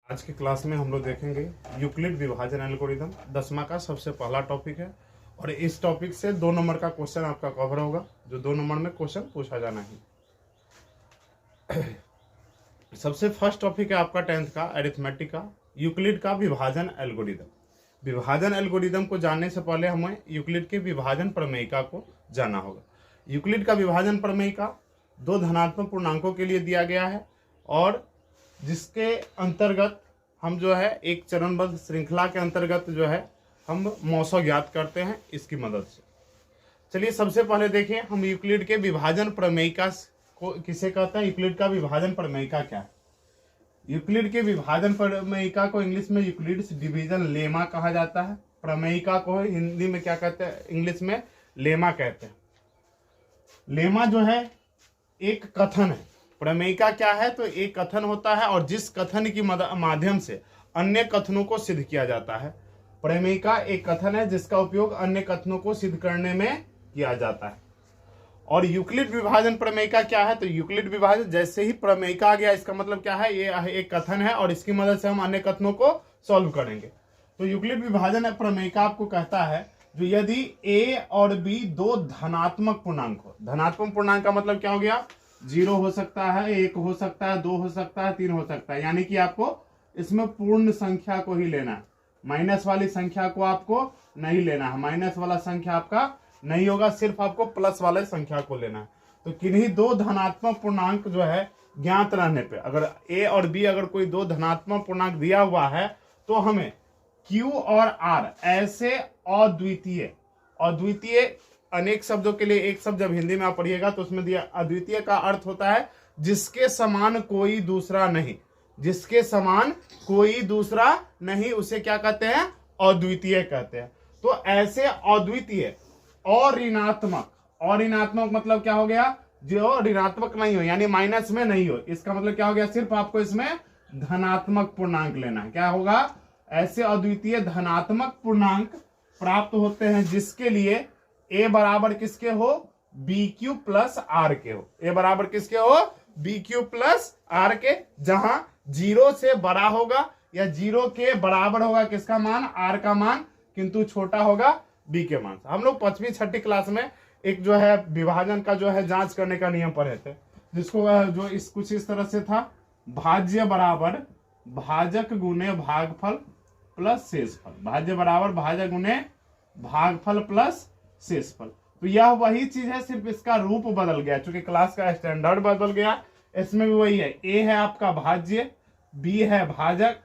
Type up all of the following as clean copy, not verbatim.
आज की क्लास में हम लोग देखेंगे यूक्लिड विभाजन एल्गोरिदम 10वां का सबसे पहला टॉपिक है। और इस टॉपिक से 2 नंबर का क्वेश्चन आपका कवर होगा, जो 2 नंबर में क्वेश्चन पूछा जाना है। सबसे फर्स्ट टॉपिक है आपका 10th का अरिथमेटिक का यूक्लिड का विभाजन एल्गोरिदम। विभाजन एल्गोरिदम को जानने से पहले हमें यूक्लिड के विभाजन प्रमेयिका को जानना होगा। यूक्लिड का विभाजन प्रमेयिका 2 धनात्मक पूर्णांकों के लिए दिया गया है और जिसके अंतर्गत हम जो है एक चरणबद्ध श्रृंखला के अंतर्गत जो है हम मौसा ज्ञात करते हैं इसकी मदद से। चलिए सबसे पहले देखिए हम यूक्लिड के विभाजन प्रमेयिका को किसे कहते हैं। यूक्लिड का विभाजन प्रमेयिका क्या है? यूक्लिड के विभाजन प्रमेयिका को इंग्लिश में यूक्लिड्स डिवीजन लेमा कहा जाता है। प्रमेयिका को हिंदी में क्या कहते हैं? इंग्लिश में लेमा कहते हैं। लेमा जो है एक कथन है। प्रमेयिका क्या है? तो एक कथन होता है और जिस कथन की माध्यम से अन्य कथनों को सिद्ध किया जाता है। प्रमेयिका एक कथन है जिसका उपयोग अन्य कथनों को सिद्ध करने में किया जाता है। और यूक्लिड विभाजन प्रमेयिका क्या है? तो यूक्लिड विभाजन जैसे ही प्रमेयिका आ गया, इसका मतलब क्या है? ये एक कथन है और इसकी मदद से हम अन्य कथनों को सॉल्व करेंगे। तो यूक्लिड विभाजन प्रमेयिका आपको कहता है जो यदि ए और बी 2 धनात्मक पूर्णांक हो। धनात्मक पूर्णांक का मतलब क्या हो गया? 0 हो सकता है, 1 हो सकता है, 2 हो सकता है, 3 हो सकता है। यानी कि आपको इसमें पूर्ण संख्या को ही लेना है, माइनस वाली संख्या को आपको नहीं लेना है। माइनस वाला संख्या आपका नहीं होगा, सिर्फ आपको प्लस वाले संख्या को लेना है। तो किन्हीं 2 धनात्मक पूर्णांक जो है ज्ञात रहने पे, अगर ए और बी अगर कोई 2 धनात्मक पूर्णांक दिया हुआ है तो हमें Q और R ऐसे अद्वितीय अनेक शब्दों के लिए एक शब्द जब हिंदी में आप पढ़िएगा तो उसमें दिया अद्वितीय का अर्थ होता है जिसके समान कोई दूसरा नहीं। जिसके समान कोई दूसरा नहीं उसे क्या कहते हैं? अद्वितीय कहते हैं। तो ऐसे अद्वितीय और ऋणात्मक मतलब क्या हो गया? जो ऋणात्मक नहीं हो यानी माइनस में नहीं हो। इसका मतलब क्या हो गया? सिर्फ आपको इसमें धनात्मक पूर्णांक लेना है। क्या होगा? ऐसे अद्वितीय धनात्मक पूर्णांक प्राप्त होते हैं जिसके लिए ए बराबर किसके हो? BQ प्लस आर के हो। ए बराबर किसके हो? BQ प्लस आर के, जहां 0 से बड़ा होगा या 0 के बराबर होगा किसका मान? आर का मान, किंतु छोटा होगा बी के मान। हम लोग 5वीं 6ठी क्लास में एक जो है विभाजन का जो है जांच करने का नियम पढ़े थे, जिसको जो कुछ इस तरह से था, भाज्य बराबर भाजक गुने भागफल प्लस शेषफल। भाज्य बराबर भाजक गुने भागफल प्लस शेषफल। तो यह वही चीज है, सिर्फ इसका रूप बदल गया क्योंकि क्लास का स्टैंडर्ड बदल गया। इसमें भी वही है, ए है आपका भाज्य, बी है भाजक,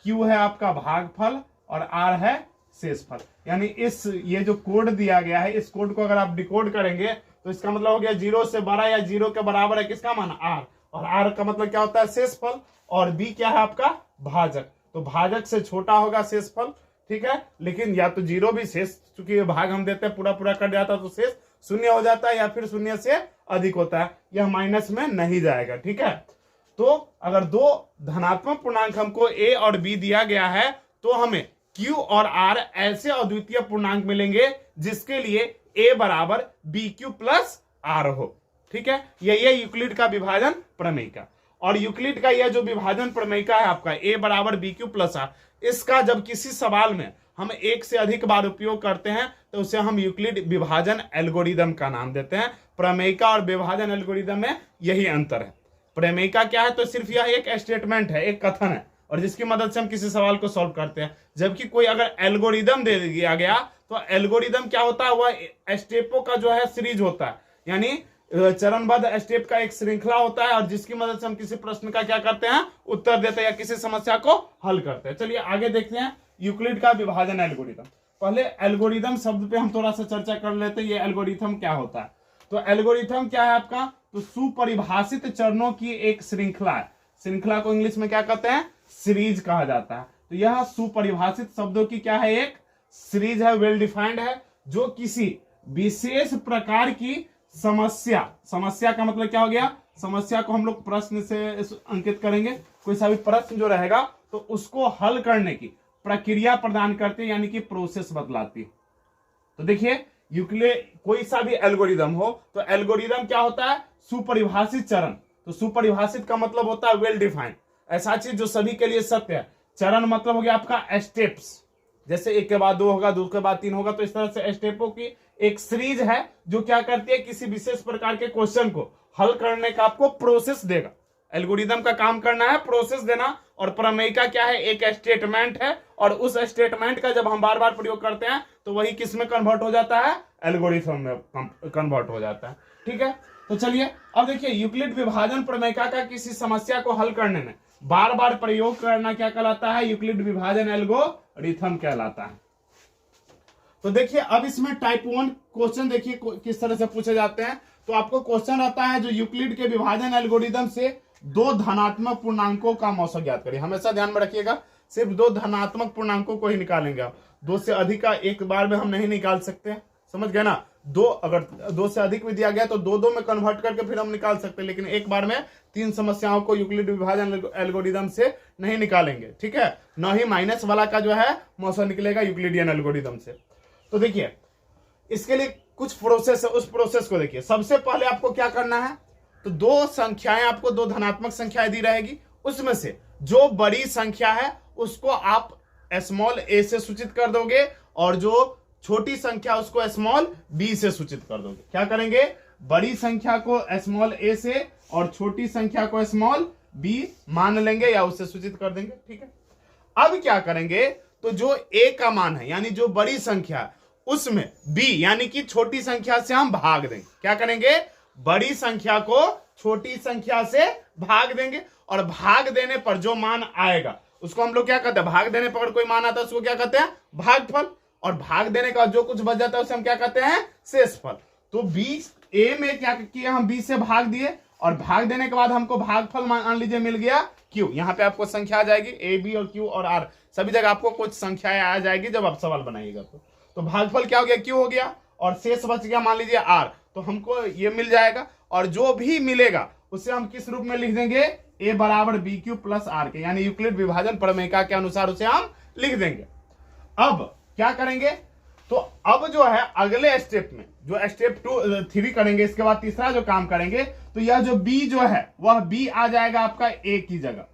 क्यू है आपका भागफल और आर है शेषफल। यानी ये जो कोड दिया गया है, इस कोड को अगर आप डिकोड करेंगे तो इसका मतलब हो गया 0 से बड़ा या 0 के बराबर है किसका मान? आर। और आर का मतलब क्या होता है? शेषफल। और बी क्या है आपका? भाजक। तो भाजक से छोटा होगा शेषफल, ठीक है। लेकिन या तो 0 भी शेष, चूंकि भाग हम देते हैं पूरा पूरा कट जाता है तो शेष 0 हो जाता है, या फिर 0 से अधिक होता है, यह माइनस में नहीं जाएगा, ठीक है। तो अगर 2 धनात्मक पूर्णांक हमको ए और बी दिया गया है तो हमें Q और R ऐसे अद्वितीय पूर्णांक मिलेंगे जिसके लिए A बराबर BQ प्लस R हो, ठीक है। यही यूक्लिड का विभाजन प्रमेयिका। और यूक्लिड का यह जो विभाजन प्रमेयिका है आपका A बराबर BQ प्लस R, इसका जब किसी सवाल में हम एक से अधिक बार उपयोग करते हैं तो उसे हम यूक्लिड विभाजन एल्गोरिदम का नाम देते हैं। प्रमेयिका और विभाजन एल्गोरिदम में यही अंतर है। प्रमेयिका क्या है? तो सिर्फ यह एक स्टेटमेंट है, एक कथन है, और जिसकी मदद से हम किसी सवाल को सॉल्व करते हैं। जबकि कोई अगर एल्गोरिदम दे दिया गया तो एल्गोरिदम क्या होता है? वह स्टेपों का जो है सीरीज होता है, यानी चरणबद्ध स्टेप का एक श्रृंखला होता है, और जिसकी मदद से हम किसी प्रश्न का क्या करते हैं? उत्तर देते हैं या किसी समस्या को हल करते हैं। चलिए आगे देखते हैं यूक्लिड का विभाजन एल्गोरिदम। पहले एल्गोरिदम शब्द पे हम थोड़ा सा चर्चा कर लेते हैं। ये एल्गोरिथम क्या होता है? तो एल्गोरिथम क्या है आपका? तो सुपरिभाषित चरणों की एक श्रृंखला है। श्रृंखला को इंग्लिश में क्या कहते हैं? सीरीज कहा जाता है। तो यह सुपरिभाषित शब्दों की क्या है? एक सीरीज है, वेल डिफाइंड है, जो किसी विशेष प्रकार की समस्या का मतलब क्या हो गया? समस्या को हम लोग प्रश्न से अंकित करेंगे। कोई सा भी प्रश्न जो रहेगा तो उसको हल करने की प्रक्रिया प्रदान करती है, यानी कि प्रोसेस बतलाती है। तो देखिए यूक्लिड कोई सा भी एल्गोरिदम हो तो एल्गोरिदम क्या होता है? सुपरिभाषित चरण। तो सुपरिभाषित का मतलब होता है वेल डिफाइंड। ऐसा चीज जो सभी के लिए सत्य है। चरण मतलब हो गया आपका स्टेप्स, जैसे एक के बाद दो होगा, दो के बाद तीन होगा, तो इस तरह से स्टेपों की एक सीरीज है जो क्या करती है, किसी विशेष प्रकार के क्वेश्चन को हल करने का आपको प्रोसेस देगा। एल्गोरिदम का काम करना है प्रोसेस देना, और प्रमेयिका क्या है, एक स्टेटमेंट है, और उस स्टेटमेंट का जब हम बार बार प्रयोग करते हैं तो वही किस में कन्वर्ट हो जाता है, एल्गोरिथम में कन्वर्ट हो जाता है। ठीक है, तो चलिए अब देखिए, यूक्लिड विभाजन प्रमेयिका का किसी समस्या को हल करने में बार बार प्रयोग करना क्या कहलाता है, यूक्लिड विभाजन एल्गोरिथम कहलाता है। तो देखिए अब इसमें टाइप 1 क्वेश्चन देखिए किस तरह से पूछे जाते हैं। तो आपको क्वेश्चन आता है जो यूक्लिड के विभाजन एल्गोरिथम से दो धनात्मक पूर्णांकों का मौसा ज्ञात करिए। हमेशा ध्यान में रखिएगा, सिर्फ दो धनात्मक पूर्णांकों को ही निकालेंगे आप, दो से अधिक का एक बार में हम नहीं निकाल सकते, समझ गए ना। दो, अगर दो से अधिक भी दिया गया तो दो दो में कन्वर्ट करके फिर हम निकाल सकते हैं, लेकिन एक बार में तीन समस्याओं को यूक्लिड विभाजन एल्गोरिथम से नहीं निकालेंगे। ठीक है, न ही माइनस वाला का जो है मौसा निकलेगा यूक्लिडियन एल्गोरिथम से। तो देखिए इसके लिए कुछ प्रोसेस है, उस प्रोसेस को देखिए। सबसे पहले आपको क्या करना है, तो दो संख्याएं, आपको दो धनात्मक संख्याएं दी रहेगी, उसमें से जो बड़ी संख्या है उसको आप स्मॉल a से सूचित कर दोगे, और जो छोटी संख्या उसको स्मॉल b से सूचित कर दोगे। क्या करेंगे, बड़ी संख्या को स्मॉल a से और छोटी संख्या को स्मॉल b मान लेंगे या उससे सूचित कर देंगे। ठीक है, अब क्या करेंगे, तो जो a का मान है यानी जो बड़ी संख्या, उसमें b यानी कि छोटी संख्या से हम भाग देंगे। क्या करेंगे, बड़ी संख्या को छोटी संख्या से भाग देंगे, और भाग देने पर जो मान आएगा उसको हम लोग क्या कहते हैं, भाग देने पर कोई मान आता है उसको क्या कहते हैं, भागफल, और भाग देने का जो कुछ बच जाता है उसे हम क्या कहते हैं, शेषफल। तो b a में क्या किया, हम b से भाग दिए, और भाग देने के बाद हमको भागफल मान लीजिए मिल गया q। यहाँ पे आपको संख्या आ जाएगी a b और q और r, सभी जगह आपको कुछ संख्याएं आ जाएगी जब आप सवाल बनाइएगा। तो भागफल क्या हो गया, q हो गया, और शेष बच गया मान लीजिए r, तो हमको ये मिल जाएगा। और जो भी मिलेगा उसे हम किस रूप में लिख देंगे, a बराबर बी क्यू प्लस आर के, यानी यूक्लिड विभाजन प्रमेयिका के अनुसार उसे हम लिख देंगे। अब क्या करेंगे, तो अब जो है अगले स्टेप में, जो स्टेप 3 करेंगे, इसके बाद तीसरा जो काम करेंगे, तो यह जो b जो है वह b आ जाएगा आपका a की जगह,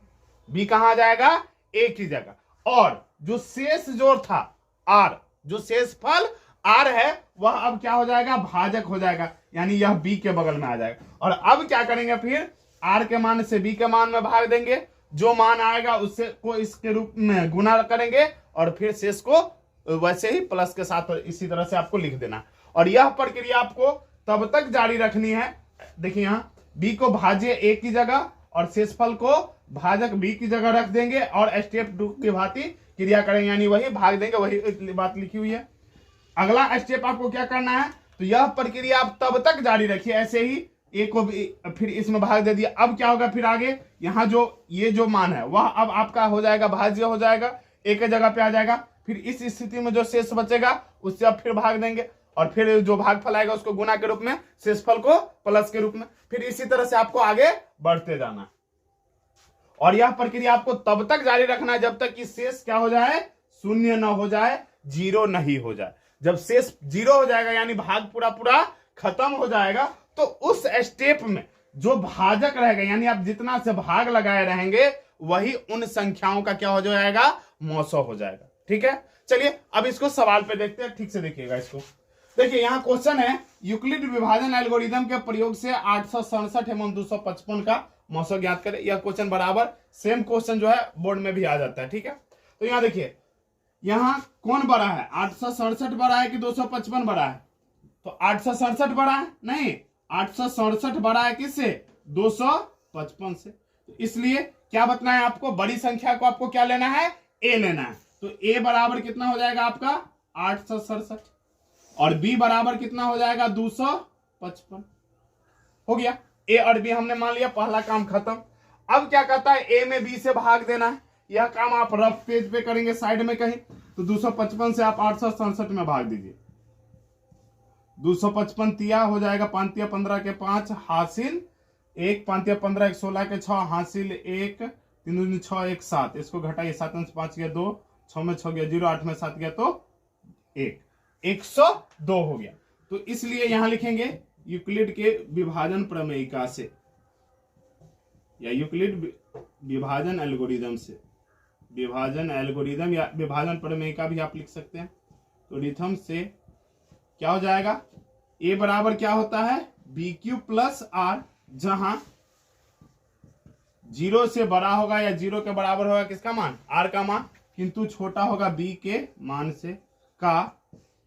b कहां आ जाएगा, a की जगह, और जो शेष जोड़ था r, जो शेषफल r है वह अब क्या हो जाएगा, भाजक हो जाएगा, यानी यह b के बगल में आ जाएगा। और अब क्या करेंगे, फिर r के मान से b के मान में भाग देंगे, जो मान आएगा उससे को इसके रूप में गुना करेंगे, और फिर शेष को वैसे ही प्लस के साथ इसी तरह से आपको लिख देना। और यह प्रक्रिया आपको तब तक जारी रखनी है, देखिए यहाँ b को भाज्य a की जगह और शेषफल को भाजक b की जगह रख देंगे, और स्टेप 2 की भांति क्रिया करेंगे, यानी वही भाग देंगे, वही बात लिखी हुई है। अगला स्टेप आपको क्या करना है, तो यह प्रक्रिया आप तब तक जारी रखिए, ऐसे ही a को भी फिर इसमें भाग दे दिया। अब क्या होगा, फिर आगे यहाँ जो ये जो मान है वह अब आपका हो जाएगा, भाज्य हो जाएगा, a के जगह पे आ जाएगा। फिर इस स्थिति में जो शेष बचेगा उससे अब फिर भाग देंगे, और फिर जो भागफल आएगा उसको गुना के रूप में, शेषफल को प्लस के रूप में, फिर इसी तरह से आपको आगे बढ़ते जाना। और यह प्रक्रिया आपको तब तक जारी रखना है जब तक कि शेष क्या हो जाए, शून्य न हो जाए, जीरो नहीं हो जाए। जब शेष जीरो हो जाएगा यानी भाग पूरा पूरा खत्म हो जाएगा, तो उस स्टेप में जो भाजक रहेगा, यानी आप जितना से भाग लगाए रहेंगे वही उन संख्याओं का क्या हो जाएगा, मौसा हो जाएगा। ठीक है, चलिए अब इसको सवाल पे देखते हैं, ठीक से देखिएगा इसको। देखिए यहाँ क्वेश्चन है, यूक्लिड विभाजन एल्गोरिथम के प्रयोग से 867 एवं 255 का मौसा ज्ञात करें। यह क्वेश्चन बराबर सेम क्वेश्चन जो है बोर्ड में भी आ जाता है। ठीक है, तो यहाँ देखिए, यहाँ कौन बड़ा है, 867 बड़ा है कि 255 बड़ा है, तो 867 बड़ा है, नहीं 867 बड़ा है किससे, 255 से। तो इसलिए क्या बताना है आपको, बड़ी संख्या को आपको क्या लेना है, a लेना है। तो a बराबर कितना हो जाएगा आपका 867, और b बराबर कितना हो जाएगा 255। हो गया, a और b हमने मान लिया, पहला काम खत्म। अब क्या कहता है, a में b से भाग देना है। यह काम आप रफ पेज पे करेंगे साइड में कहीं, तो 255 से आप 867 में भाग दीजिए। 255 तिया हो जाएगा, 5 तिया 15 के 5 हासिल 1, 5 तिया 15 1 16 के 6 हासिल 1, 3 दूनी 6 1 7, इसको घटाइए, 7 में 5 गया 2, 6 में 6 गया 0, 8 में 7 गया तो 1, 102 हो गया। तो इसलिए यहां लिखेंगे यूक्लिड के विभाजन प्रमेयिका से, या यूक्लिड विभाजन एल्गोरिदम से, विभाजन एल्गोरिदम या विभाजन प्रमेय का भी आप लिख सकते हैं। तो रिथम से क्या हो जाएगा, ए बराबर क्या होता है बी क्यू प्लस आर, जहां 0 से बड़ा होगा या 0 के बराबर होगा किसका मान, आर का मान, किंतु छोटा होगा बी के मान से, का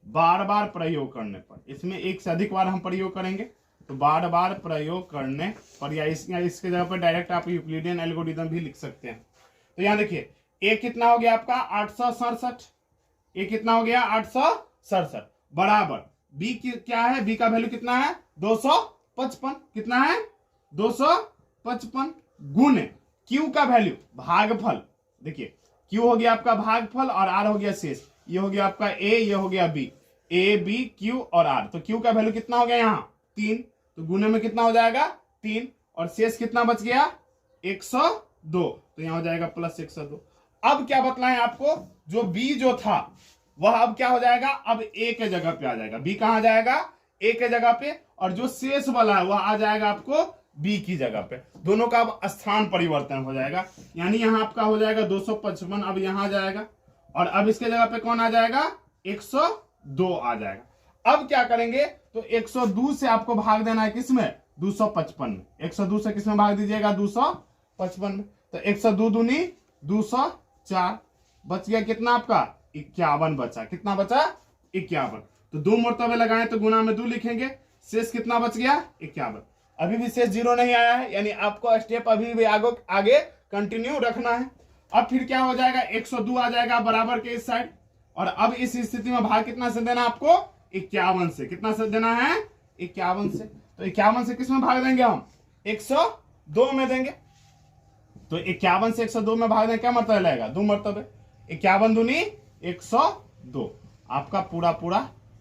बार बार प्रयोग करने पर, इसमें एक से अधिक बार हम प्रयोग करेंगे, तो बार बार प्रयोग करने पर या इसके जगह पर डायरेक्ट आप यूक्लिडियन एल्गोरिदम भी लिख सकते हैं। तो यहां देखिए ए कितना हो गया आपका 867, ए कितना हो गया 867, बराबर बी क्या है, बी का वैल्यू कितना है 255, कितना है 255, गुण क्यू का वैल्यू भागफल, देखिए क्यू हो गया आपका भागफल और आर हो गया शेष, ये हो गया आपका ए, ये हो गया बी, ए बी क्यू और आर, तो क्यू का वैल्यू कितना हो गया यहाँ 3, तो गुने में कितना हो जाएगा 3, और शेष कितना बच गया 102, तो यहाँ हो जाएगा प्लस 102। अब क्या बतलाएं आपको, जो बी जो था वह अब क्या हो जाएगा, अब ए के जगह पे आ जाएगा, बी कहां जाएगा ए के जगह पे, और जो शेष वाला है वह आ जाएगा आपको बी की जगह पे, दोनों का अब स्थान परिवर्तन हो जाएगा, यानी यहां आपका हो जाएगा 255, अब यहां जाएगा, और अब इसके जगह पे कौन आ जाएगा 102 आ जाएगा। अब क्या करेंगे, तो 102 से आपको भाग देना है किसमें 255 में, 102 से किसमें भाग दीजिएगा 255 में, तो 102 दूनी 204, बच गया कितना आपका 51 बचा, कितना बचा 51, तो 2 मरतबे लगाए तो गुना में 2 लिखेंगे, शेष कितना बच गया 51, अभी भी शेष 0 नहीं आया है, यानी आपको स्टेप अभी भी आगे कंटिन्यू रखना है। अब फिर क्या हो जाएगा 102 आ जाएगा बराबर के इस साइड, और अब इस स्थिति में भाग कितना से देना आपको 51 से, कितना से देना है 51 से, तो 51 से किस में भाग देंगे हम 102 में देंगे, तो 51 से 102 में भाग देंगे, क्या मरतबे लगेगा 2 मरतबे, 51 दूनी 102, आपका पूरा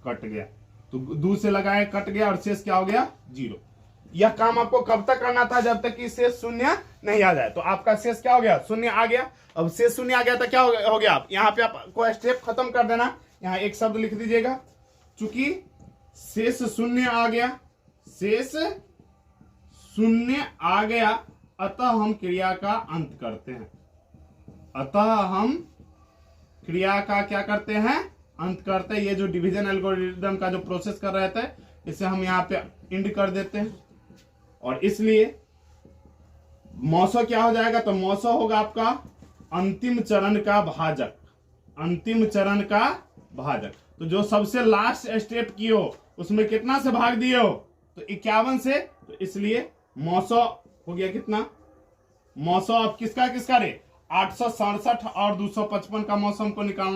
कट गया, तो 2 से लगाए कट गया, और शेष क्या हो गया 0। यह काम आपको कब तक करना था, जब तक कि शेष 0 नहीं आ जाए, तो आपका शेष क्या हो गया 0 आ गया, अब शेष 0 आ गया तो क्या हो गया, आप यहाँ पे आपको स्टेप खत्म कर देना, यहाँ एक शब्द लिख दीजिएगा, चूंकि शेष 0 आ गया, शेष 0 आ गया, अतः हम क्रिया का अंत करते हैं, अतः हम क्रिया का क्या करते हैं अंत करते हैं। ये जो डिवीजन एल्गोरिदम का जो प्रोसेस कर रहे थे इसे हम यहाँ पे इंड कर देते हैं, और इसलिए मौसो क्या हो जाएगा, तो मौसो होगा आपका अंतिम चरण का भाजक, अंतिम चरण का भाजक, तो जो सबसे लास्ट स्टेप की हो उसमें कितना से भाग दिए हो, तो 51 से, तो इसलिए मौसो हो गया कितना, मौसो अब किसका रे 867 और 255 का मौसम को निकालना